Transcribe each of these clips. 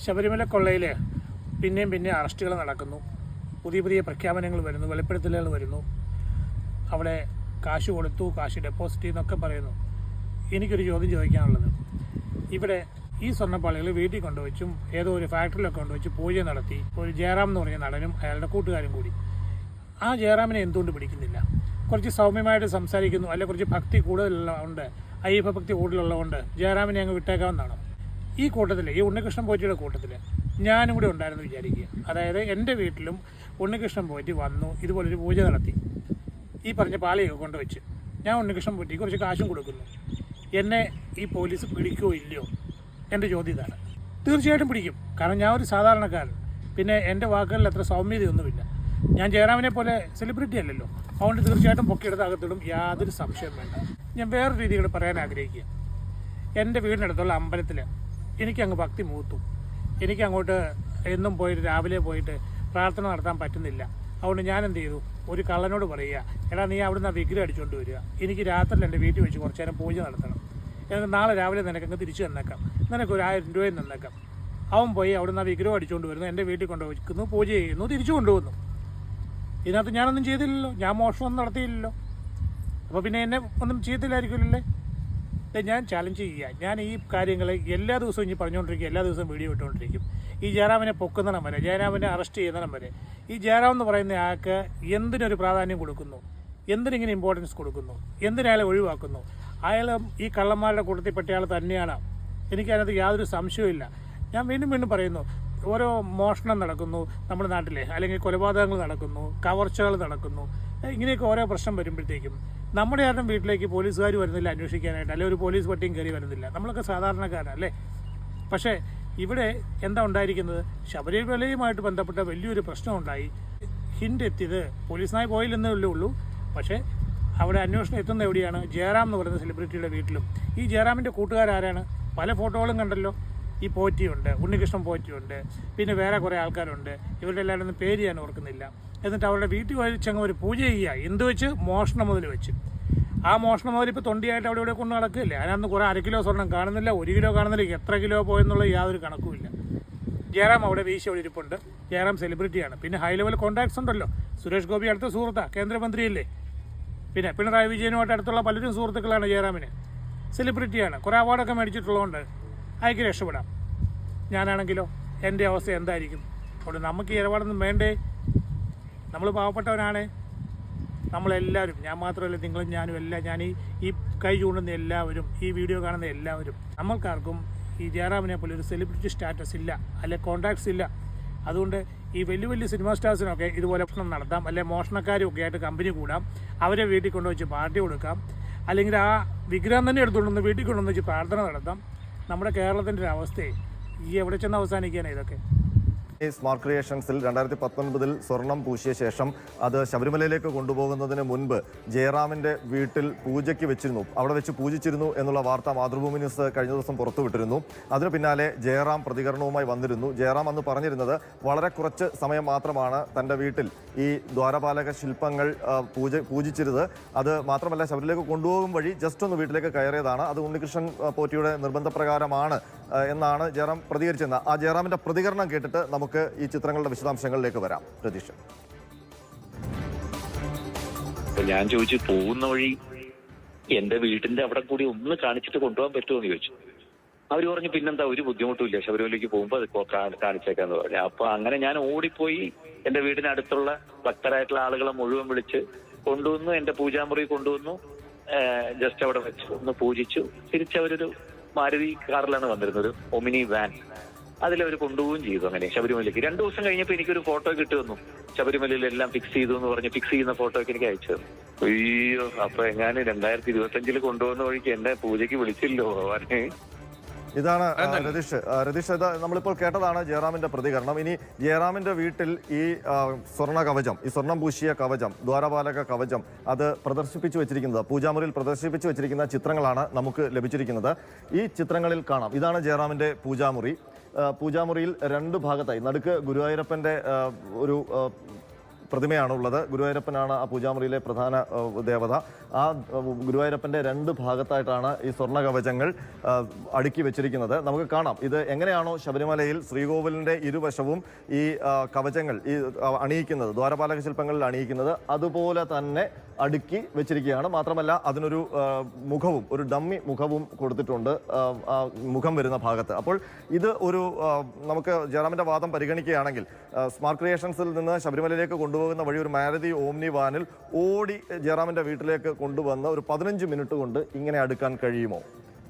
ശബരിമല കൊള്ളയിൽ പിന്നെയും അറസ്റ്റുകൾ നടക്കുന്നു. പുതിയ പ്രഖ്യാപനങ്ങൾ വരുന്നു, വെളിപ്പെടുത്തലുകൾ വരുന്നു. അവിടെ കാശ് കൊടുത്തു, കാശ് ഡെപ്പോസിറ്റ് ചെയ്യുന്നൊക്കെ പറയുന്നു. എനിക്കൊരു ചോദ്യം ചോദിക്കാനുള്ളത്, ഇവിടെ ഈ സ്വർണ്ണപ്പാളികൾ വീട്ടിൽ കൊണ്ടുവച്ചും ഏതോ ഒരു ഫാക്ടറിയിലൊക്കെ കൊണ്ടുവച്ച് പൂജ നടത്തി ഒരു ജയറാം എന്ന് പറഞ്ഞ നടനും അയാളുടെ കൂട്ടുകാരും കൂടി. ആ ജയറാമിനെ എന്തുകൊണ്ട് പിടിക്കുന്നില്ല? കുറച്ച് സൗമ്യമായിട്ട് സംസാരിക്കുന്നു, അല്ലെ കുറച്ച് ഭക്തി കൂടുതലുള്ളതുകൊണ്ട്, അയ്യപ്പ ഭക്തി കൂടുതലുള്ളതുകൊണ്ട് ജയറാമിനെ അങ്ങ് വിട്ടേക്കാവുന്നതാണോ? ഈ കൂട്ടത്തിൽ, ഈ ഉണ്ണികൃഷ്ണൻ പോറ്റിയുടെ കൂട്ടത്തിൽ ഞാനും കൂടി ഉണ്ടായിരുന്നു വിചാരിക്കുക. അതായത് എൻ്റെ വീട്ടിലും ഉണ്ണികൃഷ്ണൻ പോറ്റി വന്നു, ഇതുപോലൊരു പൂജ നടത്തി, ഈ പറഞ്ഞ പാളിയൊക്കെ കൊണ്ടുവച്ച് ഞാൻ ഉണ്ണികൃഷ്ണൻ പോറ്റിക്ക് കുറച്ച് കാശും കൊടുക്കുന്നു. എന്നെ ഈ പോലീസ് പിടിക്കുമോ ഇല്ലയോ? എൻ്റെ ചോദ്യം ഇതാണ്. തീർച്ചയായിട്ടും പിടിക്കും. കാരണം ഞാൻ ഒരു സാധാരണക്കാരൻ, പിന്നെ എൻ്റെ വാക്കുകളിൽ അത്ര സൗമ്യതയൊന്നുമില്ല. ഞാൻ ജയറാമിനെ പോലെ സെലിബ്രിറ്റി അല്ലല്ലോ. അതുകൊണ്ട് തീർച്ചയായിട്ടും പൊക്കിയെടുത്ത് അകത്തിടും, യാതൊരു സംശയം വേണ്ട. ഞാൻ വേറൊരു രീതികൾ പറയാൻ ആഗ്രഹിക്കുക. എൻ്റെ വീടിനടുത്തുള്ള അമ്പലത്തിൽ എനിക്കങ്ങ് ഭക്തി മൂത്തു. എനിക്കങ്ങോട്ട് എന്നും പോയിട്ട് രാവിലെ പോയിട്ട് പ്രാർത്ഥന നടത്താൻ പറ്റുന്നില്ല. അതുകൊണ്ട് ഞാൻ എന്ത് ചെയ്തു, ഒരു കള്ളനോട് പറയുക, എടാ നീ അവിടുന്ന് ആ വിഗ്രഹം അടിച്ചുകൊണ്ട് വരിക, എനിക്ക് രാത്രിയിൽ എൻ്റെ വീട്ടിൽ വെച്ച് കുറച്ച് നേരം പൂജ നടത്തണം, എനിക്ക് നാളെ രാവിലെ നിനക്കങ്ങ് തിരിച്ചു തന്നേക്കാം, നിനക്കൊരു 1000 രൂപയും തന്നേക്കാം. അവൻ പോയി അവിടുന്ന് ആ വിഗ്രഹം അടിച്ചുകൊണ്ട് വരുന്നു, എൻ്റെ വീട്ടിൽ കൊണ്ടുവയ്ക്കുന്നു, പൂജ ചെയ്യുന്നു, തിരിച്ചു കൊണ്ടുപോകുന്നു. ഇതിനകത്ത് ഞാനൊന്നും ചെയ്തില്ലല്ലോ, ഞാൻ മോഷണമൊന്നും നടത്തിയില്ലല്ലോ. അപ്പോൾ പിന്നെ എന്നെ ഒന്നും ചെയ്തില്ലായിരിക്കുമല്ലേ? ഞാൻ ചാലഞ്ച് ചെയ്യുക. ഞാൻ ഈ കാര്യങ്ങൾ എല്ലാ ദിവസവും ഇനി പറഞ്ഞുകൊണ്ടിരിക്കും, എല്ലാ ദിവസവും വീഡിയോ ഇട്ടുകൊണ്ടിരിക്കും. ഈ ജയറാമിനെ പൊക്കുന്നിടം വരെ, ജയറാമിനെ അറസ്റ്റ് ചെയ്യുന്നിടം വരെ. ഈ ജയറാം എന്ന് പറയുന്ന ആൾക്ക് എന്തിനൊരു പ്രാധാന്യം കൊടുക്കുന്നു, എന്തിനിങ്ങനെ ഇമ്പോർട്ടൻസ് കൊടുക്കുന്നു, എന്തിനയാളെ ഒഴിവാക്കുന്നു? അയാൾ ഈ കള്ളന്മാരുടെ കൂട്ടത്തിൽപ്പെട്ട ആൾ തന്നെയാണ്. എനിക്കതിനകത്ത് യാതൊരു സംശയവുമില്ല. ഞാൻ വീണ്ടും പറയുന്നു, ഓരോ മോഷണം നടക്കുന്നു നമ്മുടെ നാട്ടിലെ, അല്ലെങ്കിൽ കൊലപാതകങ്ങൾ നടക്കുന്നു, കവർച്ചകൾ നടക്കുന്നു, ഇങ്ങനെയൊക്കെ ഓരോ പ്രശ്നം വരുമ്പോഴത്തേക്കും നമ്മുടെ ആരും വീട്ടിലേക്ക് പോലീസുകാർ വരുന്നില്ല അന്വേഷിക്കാനായിട്ട്, അല്ലെങ്കിൽ ഒരു പോലീസ് പട്ടിയും കയറി വരുന്നില്ല. നമ്മളൊക്കെ സാധാരണക്കാരല്ലേ? പക്ഷേ ഇവിടെ എന്താ ഉണ്ടായിരിക്കുന്നത്? ശബരിമലയുമായിട്ട് ബന്ധപ്പെട്ട വലിയൊരു പ്രശ്നം ഉണ്ടായി. ഹിൻഡ് എത്തിയത് പോലീസിനായി പോയില്ലെന്നേ ഉള്ളൂ. പക്ഷേ അവിടെ അന്വേഷണം എത്തുന്ന എവിടെയാണ്? ജയറാം എന്ന് പറയുന്ന സെലിബ്രിറ്റിയുടെ വീട്ടിലും. ഈ ജയറാമിൻ്റെ കൂട്ടുകാരാരാണ്? പല ഫോട്ടോകളും കണ്ടല്ലോ. ഈ പോറ്റിയുണ്ട്, ഉണ്ണികൃഷ്ണൻ പോറ്റിയുണ്ട്, പിന്നെ വേറെ കുറേ ആൾക്കാരുണ്ട്. ഇവരുടെ എല്ലാവരും പേര് ഞാൻ ഓർക്കുന്നില്ല. എന്നിട്ട് അവരുടെ വീട്ടിൽ വെച്ചങ്ങ് ഒരു പൂജ ചെയ്യുക. എന്ത് വെച്ച്? മോഷണം മുതൽ വെച്ച്. ആ മോഷണം മുതൽ ഇപ്പോൾ തൊണ്ടിയായിട്ട് അവിടെ കൊണ്ട് നടക്കില്ലേ? അതിനകത്ത് കുറേ 1 കിലോ സ്വർണ്ണം കാണുന്നില്ല, 1 കിലോ കാണുന്നില്ല, എത്ര കിലോ പോയെന്നുള്ള യാതൊരു കണക്കുമില്ല. ജയറാം അവിടെ വീശി അവിടെ ഇരിപ്പുണ്ട്. ജയറാം സെലിബ്രിറ്റിയാണ്. പിന്നെ ഹൈ ലെവൽ കോൺടാക്ട്സ് ഉണ്ടല്ലോ. സുരേഷ് ഗോപി അടുത്ത സുഹൃത്താണ്, കേന്ദ്രമന്ത്രിയല്ലേ. പിന്നെ പിണറായി വിജയനുമായിട്ട് അടുത്തുള്ള പലരും സുഹൃത്തുക്കളാണ് ജയറാമിന്. സെലിബ്രിറ്റിയാണ്, കുറേ അവാർഡൊക്കെ മേടിച്ചിട്ടുള്ളതുകൊണ്ട് അയക്ക് രക്ഷപ്പെടാം. ഞാനാണെങ്കിലോ എൻ്റെ അവസ്ഥ എന്തായിരിക്കും? അതുകൊണ്ട് നമുക്ക് ഈ ഇടപാടൊന്നും വേണ്ടേ? നമ്മൾ പാവപ്പെട്ടവനാണ് നമ്മളെല്ലാവരും. ഞാൻ മാത്രമല്ല, നിങ്ങളും ഞാനും എല്ലാം, ഞാൻ ഈ കൈ ചൂണ്ടുന്ന എല്ലാവരും, ഈ വീഡിയോ കാണുന്ന എല്ലാവരും, നമ്മൾക്കാർക്കും ഈ ജയറാമിനെ പോലെ ഒരു സെലിബ്രിറ്റി സ്റ്റാറ്റസ് ഇല്ല, അല്ലെ കോൺടാക്ട്സ് ഇല്ല. അതുകൊണ്ട് ഈ വലിയ സിനിമാ സ്റ്റാർസിനൊക്കെ ഇതുപോലെ പ്രശ്നം നടത്താം, അല്ലെ മോഷണക്കാരും ഒക്കെ ആയിട്ട് കമ്പനി കൂടാം, അവരെ വീട്ടിൽ കൊണ്ടുവച്ച് പാർട്ടി കൊടുക്കാം, അല്ലെങ്കിൽ ആ വിഗ്രഹം തന്നെ എടുത്തുകൊണ്ടുവന്ന് വീട്ടിൽ കൊണ്ടുവന്ന് വെച്ച് പ്രാർത്ഥന നടത്താം. നമ്മുടെ കേരളത്തിൻ്റെ ഒരു അവസ്ഥയെ ഈ എവിടെ ചെന്ന് അവസാനിക്കാനാണ് ഇതൊക്കെ? സ്മാർട്ട് ക്രിയേഷൻസിൽ 2019 സ്വർണം പൂശിയ ശേഷം അത് ശബരിമലയിലേക്ക് കൊണ്ടുപോകുന്നതിന് മുൻപ് ജയറാമിൻ്റെ വീട്ടിൽ പൂജയ്ക്ക് വെച്ചിരുന്നു, അവിടെ വെച്ച് പൂജിച്ചിരുന്നു എന്നുള്ള വാർത്ത മാതൃഭൂമി ന്യൂസ് കഴിഞ്ഞ ദിവസം പുറത്തുവിട്ടിരുന്നു. അതിനു പിന്നാലെ ജയറാം പ്രതികരണവുമായി വന്നിരുന്നു. ജയറാം അന്ന് പറഞ്ഞിരുന്നത് വളരെ കുറച്ച് സമയം മാത്രമാണ് തൻ്റെ വീട്ടിൽ ഈ ദ്വാരപാലക ശില്പങ്ങൾ പൂജിച്ചിരുന്നത്. അത് മാത്രമല്ല, ശബരിമലയിലേക്ക് കൊണ്ടുപോകും വഴി ജസ്റ്റ് ഒന്ന് വീട്ടിലേക്ക് കയറിയതാണ്. അത് ഉണ്ണികൃഷ്ണൻ പോറ്റിയുടെ നിർബന്ധപ്രകാരമാണ് എന്നാണ് ജയറാം പ്രതികരിച്ചത്. ആ ജയറാമിൻ്റെ പ്രതികരണം കേട്ടിട്ട് നമുക്ക് ഈ ചിത്രങ്ങളുടെ വിശദാംശങ്ങളിലേക്ക് വരാം. പ്രതീക്ഷ, ഞാൻ ചോദിച്ചു, പോകുന്ന വഴി എന്റെ വീടിന്റെ അവിടെ കൂടി ഒന്ന് കാണിച്ചിട്ട് കൊണ്ടുപോകാൻ പറ്റുമോ എന്ന് ചോദിച്ചു. അവര് പറഞ്ഞു, പിന്നെന്താ, ഒരു ബുദ്ധിമുട്ടുമില്ല, ശബരിമലയ്ക്ക് പോകുമ്പോൾ അത് കാണിച്ചേക്കാന്ന് പറഞ്ഞു. അപ്പൊ അങ്ങനെ ഞാൻ ഓടിപ്പോയി എന്റെ വീടിനടുത്തുള്ള ഭക്തരായിട്ടുള്ള ആളുകളെ മുഴുവൻ വിളിച്ച് കൊണ്ടുവന്നു, എന്റെ പൂജാമുറി കൊണ്ടുവന്നു, ജസ്റ്റ് അവിടെ വെച്ച് ഒന്ന് പൂജിച്ചു. തിരിച്ചവരൊരു മാരുതി കാറിലാണ് വന്നിരുന്നത്, ഒരു ഒമിനി വാൻ, അതിലവർ കൊണ്ടുപോവുകയും ചെയ്തു. അങ്ങനെ ശബരിമലയ്ക്ക് 2 ദിവസം കഴിഞ്ഞപ്പോൾ എനിക്കൊരു ഫോട്ടോ കിട്ടി വന്നു. ശബരിമലയിൽ എല്ലാം ഫിക്സ് ചെയ്തു എന്ന് പറഞ്ഞ് ഫിക്സ് ചെയ്യുന്ന ഫോട്ടോ ഒക്കെ എനിക്ക് അയച്ചു തന്നു. അയ്യോ, അപ്പൊ ഞാൻ 2025 കൊണ്ടുപോകുന്ന വഴിക്ക് എന്നെ പൂജയ്ക്ക് വിളിച്ചില്ലോ ഭഗവാനെ. ഇതാണ് രതീഷ്, ഇത് നമ്മളിപ്പോൾ കേട്ടതാണ് ജയറാമിന്റെ പ്രതികരണം. ഇനി ജയറാമിന്റെ വീട്ടിൽ ഈ സ്വർണ്ണ കവചം, ഈ സ്വർണം പൂശിയ കവചം, ദ്വാരപാലക കവചം, അത് പ്രദർശിപ്പിച്ചു വെച്ചിരിക്കുന്നത്, പൂജാമുറിയിൽ പ്രദർശിപ്പിച്ചു വെച്ചിരിക്കുന്ന ചിത്രങ്ങളാണ് നമുക്ക് ലഭിച്ചിരിക്കുന്നത്. ഈ ചിത്രങ്ങളിൽ കാണാം, ഇതാണ് ജയറാമിന്റെ പൂജാമുറി. പൂജാമുറിയിൽ 2 ഭാഗത്തായി, നടുക്ക് ഗുരുവായൂരപ്പന്റെ ഒരു പ്രതിമയാണ് ഉള്ളത്. ഗുരുവായൂരപ്പനാണ് ആ പൂജാമുറിയിലെ പ്രധാന ദേവത. ആ ഗുരുവായൂരപ്പൻ്റെ 2 ഭാഗത്തായിട്ടാണ് ഈ സ്വർണ്ണ കവചങ്ങൾ അടുക്കി വെച്ചിരിക്കുന്നത്. നമുക്ക് കാണാം ഇത് എങ്ങനെയാണോ ശബരിമലയിൽ ശ്രീകോവിലിൻ്റെ ഇരുവശവും ഈ കവചങ്ങൾ ഈ അണിയിക്കുന്നത്, ദ്വാരപാലക ശില്പങ്ങളിൽ അണിയിക്കുന്നത്, അതുപോലെ തന്നെ അടുക്കി വെച്ചിരിക്കുകയാണ്. മാത്രമല്ല അതിനൊരു മുഖവും, ഒരു ഡമ്മി മുഖവും കൊടുത്തിട്ടുണ്ട് മുഖം വരുന്ന ഭാഗത്ത്. അപ്പോൾ ഇത് ഒരു നമുക്ക് ജയറാമിൻ്റെ വാദം പരിഗണിക്കുകയാണെങ്കിൽ സ്മാർട്ട് ക്രിയേഷൻസിൽ നിന്ന് ശബരിമലയിലേക്ക് കൊണ്ടുപോകുന്ന വഴി ഒരു മാരുതി ഓമ്നി വാനിൽ ഓടി ജയറാമിൻ്റെ വീട്ടിലേക്ക് കൊണ്ടുവന്ന് ഒരു 15 മിനിറ്റ് കൊണ്ട് ഇങ്ങനെ അടുക്കാൻ കഴിയുമോ?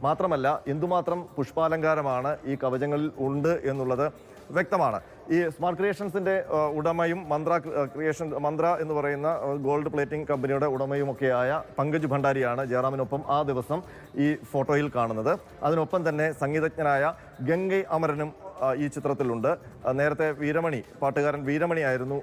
മാത്രമല്ല എന്തുമാത്രം പുഷ്പാലങ്കാരമാണ് ഈ കവചങ്ങളിൽ ഉണ്ട് എന്നുള്ളത് വ്യക്തമാണ്. ഈ സ്മാർട്ട് ക്രിയേഷൻസിൻ്റെ ഉടമയും മന്ത്ര എന്ന് പറയുന്ന ഗോൾഡ് പ്ലേറ്റിംഗ് കമ്പനിയുടെ ഉടമയുമൊക്കെയായ പങ്കജ് ഭണ്ഡാരിയാണ് ജയറാമിനൊപ്പം ആ ദിവസം ഈ ഫോട്ടോയിൽ കാണുന്നത്. അതിനൊപ്പം തന്നെ സംഗീതജ്ഞനായ ഗംഗൈ അമരനും ഈ ചിത്രത്തിലുണ്ട്. നേരത്തെ പാട്ടുകാരൻ വീരമണി ആയിരുന്നു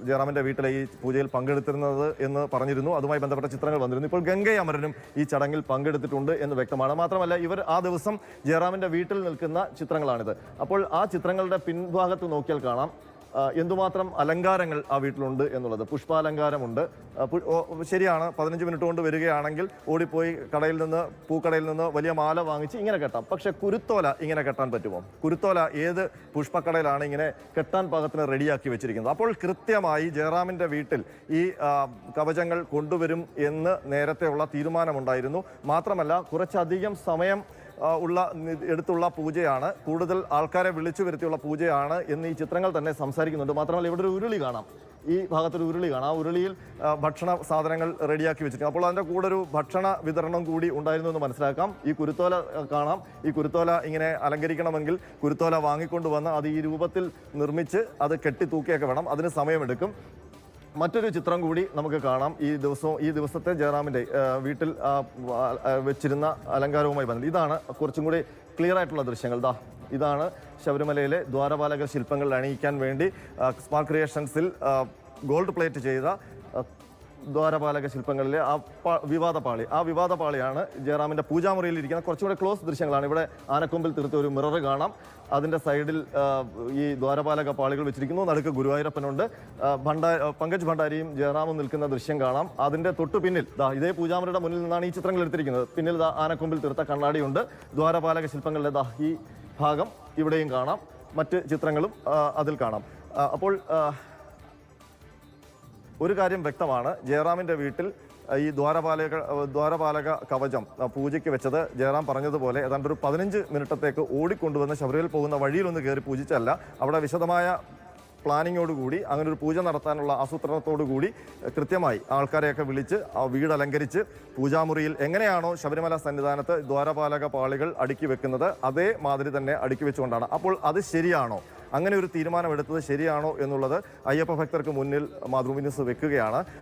ജയറാമിൻ്റെ വീട്ടിലെ ഈ പൂജയിൽ പങ്കെടുത്തിരുന്നത് എന്ന് പറഞ്ഞിരുന്നു. അതുമായി ബന്ധപ്പെട്ട ചിത്രങ്ങൾ വന്നിരുന്നു. ഇപ്പോൾ ഗംഗൈ അമരനും ഈ ചടങ്ങിൽ പങ്കെടുത്തിട്ടുണ്ട് എന്ന് വ്യക്തമാണ്. മാത്രമല്ല ഇവർ ആ ദിവസം ജയറാമിൻ്റെ വീട്ടിൽ നിൽക്കുന്ന ചിത്രങ്ങളാണിത്. അപ്പോൾ ആ ചിത്രങ്ങളുടെ പിൻഭാഗത്ത് നോക്കിയാൽ കാണാം എന്തുമാത്രം അലങ്കാരങ്ങൾ ആ വീട്ടിലുണ്ട് എന്നുള്ളത്. പുഷ്പാലങ്കാരമുണ്ട്. ശരിയാണ്, 15 മിനിറ്റ് കൊണ്ട് വരികയാണെങ്കിൽ ഓടിപ്പോയി പൂക്കടയിൽ നിന്ന് വലിയ മാല വാങ്ങിച്ച് ഇങ്ങനെ കെട്ടാം. പക്ഷെ കുരുത്തോല ഇങ്ങനെ കെട്ടാൻ പറ്റുമോ? കുരുത്തോല ഏത് പുഷ്പക്കടയിലാണ് ഇങ്ങനെ കെട്ടാൻ പാകത്തിന് റെഡിയാക്കി വെച്ചിരിക്കുന്നത്? അപ്പോൾ കൃത്യമായി ജയറാമിൻ്റെ വീട്ടിൽ ഈ കവചങ്ങൾ കൊണ്ടുവരും എന്ന് നേരത്തെയുള്ള തീരുമാനമുണ്ടായിരുന്നു. മാത്രമല്ല കുറച്ചധികം സമയം എടുത്തുള്ള പൂജയാണ്, കൂടുതൽ ആൾക്കാരെ വിളിച്ചു വരുത്തിയുള്ള പൂജയാണ് എന്ന് ഈ ചിത്രങ്ങൾ തന്നെ സംസാരിക്കുന്നുണ്ട്. മാത്രമല്ല ഇവിടെ ഒരു ഉരുളി കാണാം, ഈ ഭാഗത്തൊരു ഉരുളി കാണാം. ആ ഉരുളിയിൽ ഭക്ഷണ സാധനങ്ങൾ റെഡിയാക്കി വെച്ചിട്ടുണ്ട്. അപ്പോൾ അതിൻ്റെ കൂടെ ഒരു ഭക്ഷണ വിതരണം കൂടി ഉണ്ടായിരുന്നു എന്ന് മനസ്സിലാക്കാം. ഈ കുരുത്തോല കാണാം. ഈ കുരുത്തോല ഇങ്ങനെ അലങ്കരിക്കണമെങ്കിൽ കുരുത്തോല വാങ്ങിക്കൊണ്ടുവന്ന് അത് ഈ രൂപത്തിൽ നിർമ്മിച്ച് അത് കെട്ടി തൂക്കിയൊക്കെ വേണം. അതിന് സമയമെടുക്കും. മറ്റൊരു ചിത്രം കൂടി നമുക്ക് കാണാം. ഈ ദിവസത്തെ ജയറാമിൻ്റെ വീട്ടിൽ വെച്ചിരുന്ന അലങ്കാരവുമായി ബന്ധം. ഇതാണ് കുറച്ചും കൂടി ക്ലിയർ ആയിട്ടുള്ള ദൃശ്യങ്ങൾ. ഇതാണ് ശബരിമലയിലെ ദ്വാരപാലക ശില്പങ്ങൾ അണിയിക്കാൻ വേണ്ടി സ്മാർട്ട് ക്രിയേഷൻസിൽ ഗോൾഡ് പ്ലേറ്റ് ചെയ്ത ദ്വാരപാലക ശില്പങ്ങളിലെ ആ വിവാദ പാളിയാണ് ജയറാമിൻ്റെ പൂജാമുറിയിൽ ഇരിക്കുന്ന കുറച്ചുകൂടെ ക്ലോസ് ദൃശ്യങ്ങളാണ്. ഇവിടെ ആനക്കൊമ്പിൽ തീർത്ത ഒരു മിറർ കാണാം. അതിൻ്റെ സൈഡിൽ ഈ ദ്വാരപാലക പാളികൾ വെച്ചിരിക്കുന്നു. നടുക്ക് ഗുരുവായൂരപ്പനുണ്ട്. പങ്കജ് ഭണ്ഡാരിയും ജയറാമും നിൽക്കുന്ന ദൃശ്യം കാണാം. അതിൻ്റെ തൊട്ടു പിന്നിൽ ഇതേ പൂജാമുറിയുടെ മുന്നിൽ നിന്നാണ് ഈ ചിത്രങ്ങൾ എടുത്തിരിക്കുന്നത്. പിന്നിൽ ആനക്കൊമ്പിൽ തീർത്ത കണ്ണാടിയുണ്ട്. ദ്വാരപാലക ശില്പങ്ങളിലെ ഈ ഭാഗം ഇവിടെയും കാണാം. മറ്റ് ചിത്രങ്ങളും അതിൽ കാണാം. അപ്പോൾ ഒരു കാര്യം വ്യക്തമാണ്, ജയറാമിൻ്റെ വീട്ടിൽ ഈ ദ്വാരപാലക കവചം പൂജയ്ക്ക് വെച്ചത് ജയറാം പറഞ്ഞതുപോലെ ഏതാണ്ട് ഒരു 15 മിനിറ്റത്തേക്ക് ഓടിക്കൊണ്ടുവന്ന് ശബരിമലയിൽ പോകുന്ന വഴിയിലൊന്ന് കയറി പൂജിച്ചല്ല. അവിടെ വിശദമായ പ്ലാനിങ്ങോടുകൂടി അങ്ങനെ ഒരു പൂജ നടത്താനുള്ള ആസൂത്രണത്തോടുകൂടി കൃത്യമായി ആൾക്കാരെയൊക്കെ വിളിച്ച് ആ വീട് അലങ്കരിച്ച് പൂജാമുറിയിൽ എങ്ങനെയാണോ ശബരിമല സന്നിധാനത്ത് ദ്വാരപാലക പാളികൾ അടുക്കി വെക്കുന്നത് അതേ മാതിരി തന്നെ അടുക്കി വെച്ചുകൊണ്ടാണ്. അപ്പോൾ അത് ശരിയാണോ? അങ്ങനെ ഒരു തീരുമാനമെടുത്തത് ശരിയാണോ എന്നുള്ളത് അയ്യപ്പ ഭക്തർക്ക് മുന്നിൽ മാതൃഭൂമി ന്യൂസ് വെക്കുകയാണ്.